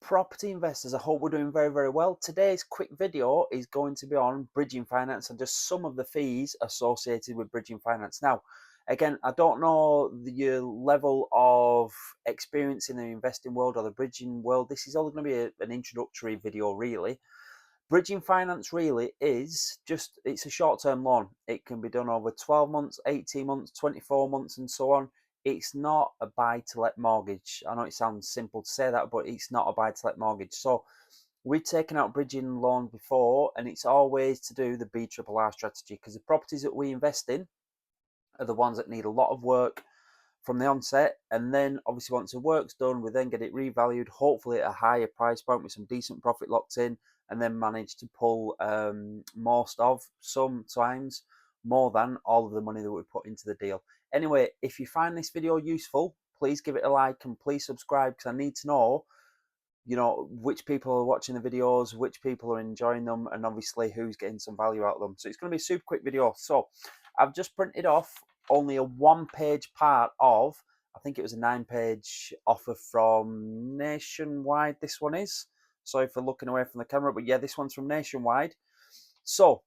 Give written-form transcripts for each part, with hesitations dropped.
property investors, I hope we're doing very, very well. Today's quick video is going to be on bridging finance and just some of the fees associated with bridging finance. Now, again, I don't know your level of experience in the investing world or the bridging world. This is all going to be an introductory video, really. Bridging finance really is just, it's a short-term loan. It can be done over 12 months, 18 months, 24 months, and so on. It's not a buy-to-let mortgage. I know it sounds simple to say that, but it's not a buy-to-let mortgage. So we've taken out bridging loans before, and it's always to do the BRRR strategy, because the properties that we invest in are the ones that need a lot of work from the onset, and then obviously once the work's done, we then get it revalued, hopefully at a higher price point with some decent profit locked in, and then manage to pull most of, sometimes more than, all of the money that we put into the deal. Anyway, if you find this video useful, please give it a like and please subscribe, because I need to know, which people are watching the videos, which people are enjoying them, and obviously who's getting some value out of them. So it's going to be a super quick video. So I've just printed off only a one-page part of, I think it was a 9-page offer from Nationwide, this one is. Sorry for looking away from the camera, but yeah, this one's from Nationwide. So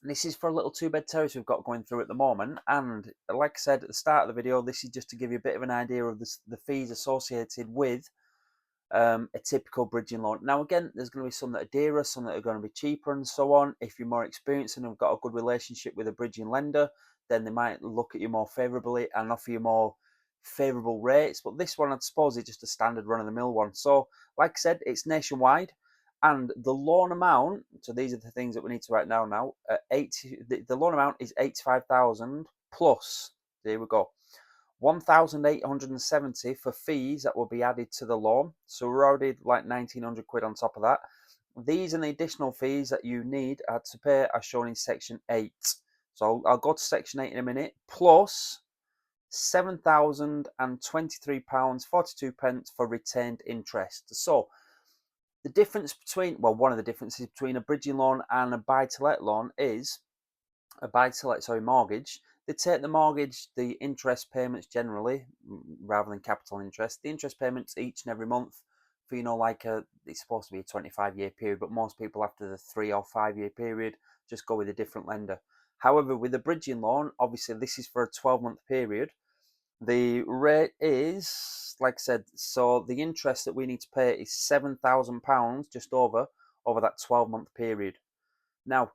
this is for a little two-bed terrace we've got going through at the moment, and like I said at the start of the video, this is just to give you a bit of an idea of the fees associated with a typical bridging loan. Now again, there's going to be some that are dearer, some that are going to be cheaper, and so on. If you're more experienced and have got a good relationship with a bridging lender, then they might look at you more favorably and offer you more favorable rates. But this one, I suppose, is just a standard run-of-the-mill one. So like I said, it's Nationwide, and the loan amount, so these are the things that we need to write down now. The loan amount is 85,000 plus, there we go, 1,870 for fees that will be added to the loan. So we're already like 1,900 quid on top of that. These and the additional fees that you need to pay are shown in section 8. So I'll go to section 8 in a minute, plus £7,023.42 for retained interest. So the difference between, well, one of the differences between a bridging loan and a buy-to-let loan is a buy-to-let, mortgage. They take the mortgage, the interest payments generally, rather than capital interest. The interest payments each and every month for, it's supposed to be a 25-year period, but most people after the 3 or 5-year period just go with a different lender. However, with a bridging loan, obviously this is for a 12-month period. The rate is, like I said, so the interest that we need to pay is £7,000 just over that 12-month period. Now,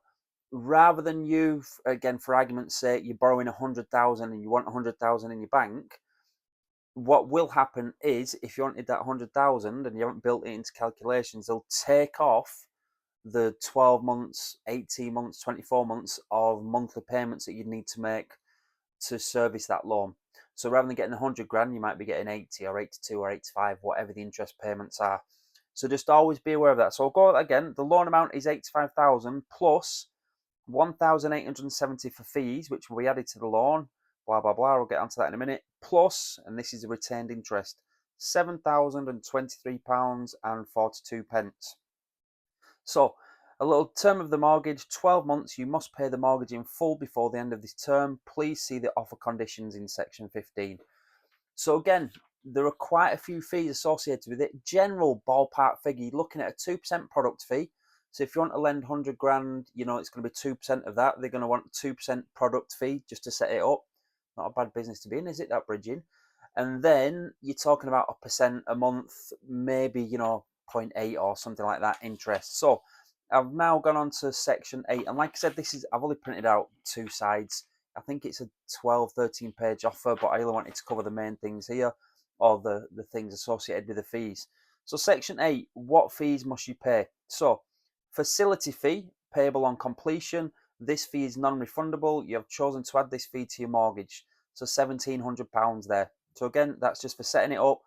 rather than you, again, for argument's sake, you're borrowing 100,000 and you want 100,000 in your bank, what will happen is, if you wanted that 100,000 and you haven't built it into calculations, they'll take off the 12 months, 18 months, 24 months of monthly payments that you'd need to make to service that loan. So rather than getting 100 grand, you might be getting 80 or 82 or 85, whatever the interest payments are. So just always be aware of that. So I'll go again. The loan amount is 85,000 plus 1,870 for fees, which will be added to the loan. Blah blah blah. I'll get onto that in a minute. Plus, and this is a retained interest, £7,023.42. So, a little term of the mortgage, 12 months. You must pay the mortgage in full before the end of this term. Please see the offer conditions in section 15. So again, there are quite a few fees associated with it. General ballpark figure, you're looking at a 2% product fee. So if you want to lend 100 grand, it's going to be 2% of that. They're going to want 2% product fee just to set it up. Not a bad business to be in, is it, that bridging? And then you're talking about 1% a month, maybe, 0.8 or something like that interest. So I've now gone on to section 8. And like I said, I've only printed out 2 sides. I think it's a 12, 13-page offer, but I only wanted to cover the main things here, or the things associated with the fees. So section 8, what fees must you pay? So facility fee, payable on completion. This fee is non-refundable. You have chosen to add this fee to your mortgage. So £1,700 there. So again, that's just for setting it up.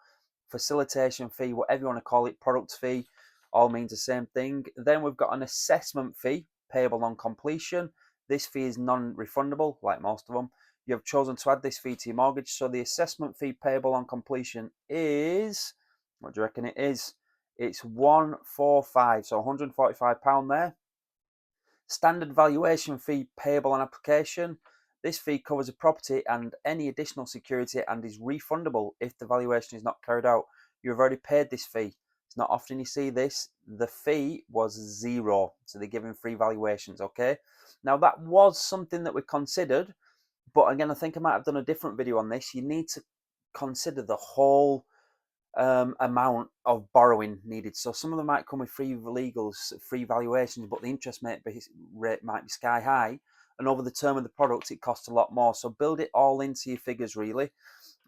Facilitation fee, whatever you want to call it, product fee, all means the same thing. Then we've got an assessment fee, payable on completion. This fee is non-refundable, like most of them. You have chosen to add this fee to your mortgage. So the assessment fee payable on completion is, what do you reckon it is? It's 145, so £145 there. Standard valuation fee payable on application. This fee covers a property and any additional security and is refundable if the valuation is not carried out. You have already paid this fee. It's not often you see this. The fee was 0, so they're giving free valuations. Okay, now that was something that we considered, but again, I think I might have done a different video on this. You need to consider the whole amount of borrowing needed. So some of them might come with free legals, free valuations, but the interest rate might be sky high, and over the term of the product, it costs a lot more. So build it all into your figures, really.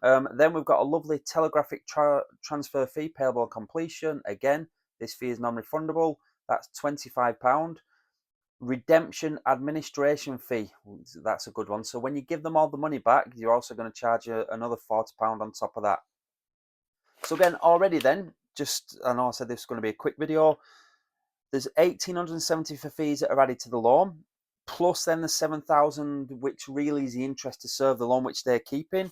Then we've got a lovely telegraphic transfer fee payable on completion. Again, this fee is non-refundable. That's £25. Redemption administration fee. That's a good one. So when you give them all the money back, you're also going to charge another £40 on top of that. So again, already then, I know I said this is going to be a quick video. There's 1,870 for fees that are added to the loan, plus then the 7,000, which really is the interest to serve the loan, which they're keeping,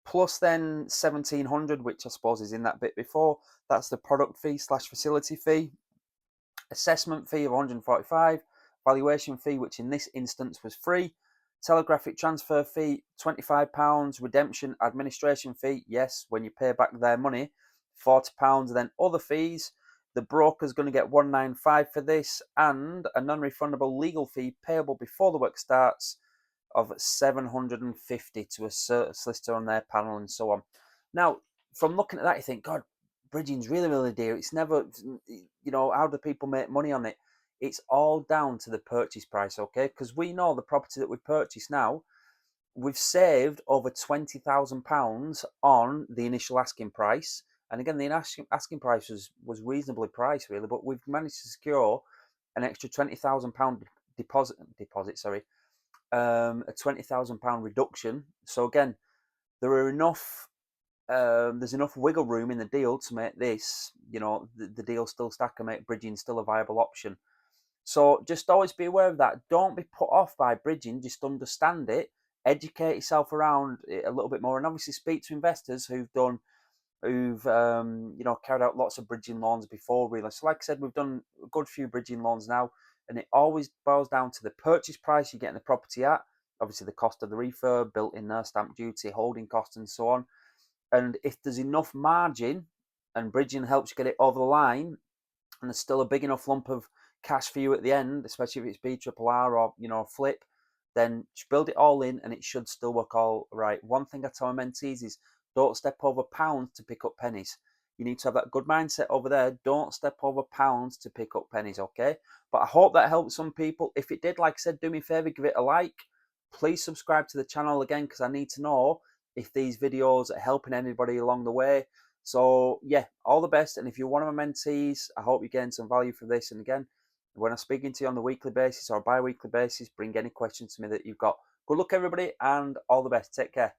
plus then 1,700, which I suppose is in that bit before. That's the product fee / facility fee. Assessment fee of 145, valuation fee, which in this instance was free, telegraphic transfer fee £25, redemption administration fee, yes, when you pay back their money, £40, then other fees. The broker's going to get 195 for this, and a non-refundable legal fee payable before the work starts of 750 to a solicitor on their panel, and so on. Now, from looking at that, you think, God, bridging's really, really dear. It's never, how do people make money on it? It's all down to the purchase price, okay? Because we know the property that we've purchased now, we've saved over £20,000 on the initial asking price. And again, the asking price was reasonably priced, really, but we've managed to secure an extra £20,000 deposit, sorry, a £20,000 reduction. So again, there are enough there's enough wiggle room in the deal to make this, the deal still stack and make bridging still a viable option. So just always be aware of that. Don't be put off by bridging. Just understand it, educate yourself around it a little bit more, and obviously speak to investors who've carried out lots of bridging loans before, really. So like I said, we've done a good few bridging loans now, and it always boils down to the purchase price you're getting the property at, obviously the cost of the refurb, built in there, stamp duty, holding costs, and so on. And if there's enough margin and bridging helps you get it over the line, and there's still a big enough lump of cash for you at the end, especially if it's BRRR or flip, then just build it all in and it should still work all right. One thing I tell my mentees is don't step over pounds to pick up pennies. You need to have that good mindset over there. Don't step over pounds to pick up pennies, okay? But I hope that helped some people. If it did, like I said, do me a favor, give it a like. Please subscribe to the channel again, because I need to know if these videos are helping anybody along the way. So yeah, all the best. And if you're one of my mentees, I hope you gain some value from this. And again, when I'm speaking to you on the weekly basis or bi-weekly basis, bring any questions to me that you've got. Good luck, everybody, and all the best. Take care.